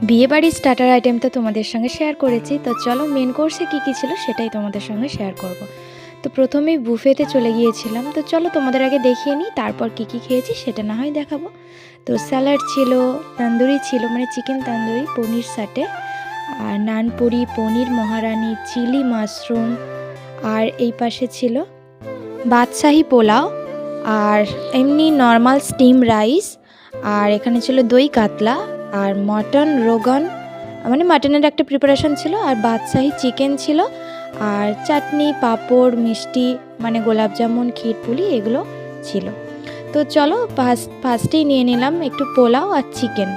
বিয়েবাড়ির starter item তো তোমাদের সঙ্গে শেয়ার করেছি, তো চলো মেন কোর্সে কী কী ছিল সেটাই তোমাদের সঙ্গে শেয়ার করব। তো প্রথমেই বুফেতে চলে গিয়েছিলাম, তো চলো তোমাদের আগে দেখিয়ে নিই, তারপর কী কী খেয়েছি সেটা না হয় দেখাবো। তো স্যালাড ছিল, তন্দুরি ছিল মানে চিকেন তন্দুরি, পনির সাটে, আর নানপুরি, পনির মহারানি, চিলি মাশরুম, আর এই পাশে ছিল বাদশাহী পোলাও, আর এমনি নর্মাল স্টিম রাইস, আর এখানে ছিল দই কাতলা, আর মটন রোগান মানে মাটনের একটা প্রিপারেশন ছিল, আর বাদশাহী চিকেন ছিল, আর চাটনি, পাঁপড়, মিষ্টি মানে গোলাপ জামুন, ক্ষীরপুলি এগুলো ছিল। তো চলো ফার্স্টেই নিয়ে নিলাম একটু পোলাও আর চিকেন,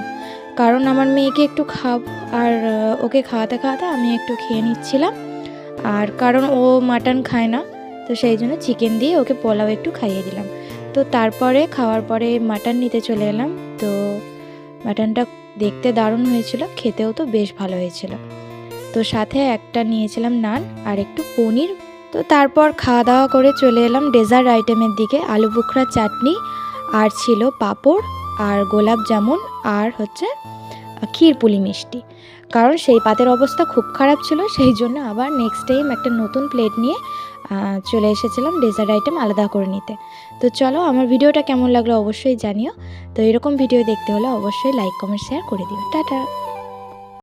কারণ আমার মেয়েকে একটু আর ওকে খাওয়াতে খাওয়াতে আমি একটু খেয়ে নিচ্ছিলাম, আর কারণ ও মাটন খায় না, তো সেই জন্য চিকেন দিয়ে ওকে পোলাও একটু খাইয়ে দিলাম। তো তারপরে খাওয়ার পরে মাটন নিতে চলে এলাম। তো মাটনটা দেখতে দারুণ হয়েছিল, খেতেও তো বেশ ভালো হয়েছিল। তো সাথে একটা নিয়েছিলাম নান আর একটু পনির। তো তারপর খাওয়া দাওয়া করে চলে এলাম ডেজার্ট আইটেমের দিকে। আলু বোখরা চাটনি, আর ছিল পাঁপড়, আর গোলাপ জামুন, আর হচ্ছে ক্ষীরপুলি মিষ্টি। কারণ সেই পাতের অবস্থা খুব খারাপ ছিল, সেই জন্য আবার নেক্সট টাইম একটা নতুন প্লেট নিয়ে চলে এসেছিলাম ডেজার্ট আইটেম আলাদা করে নিতে। তো চলো, আমার ভিডিওটা কেমন লাগলো অবশ্যই জানিও। তো এরকম ভিডিও দেখতে হলে অবশ্যই লাইক, কমেন্ট, শেয়ার করে দিও। টাটা।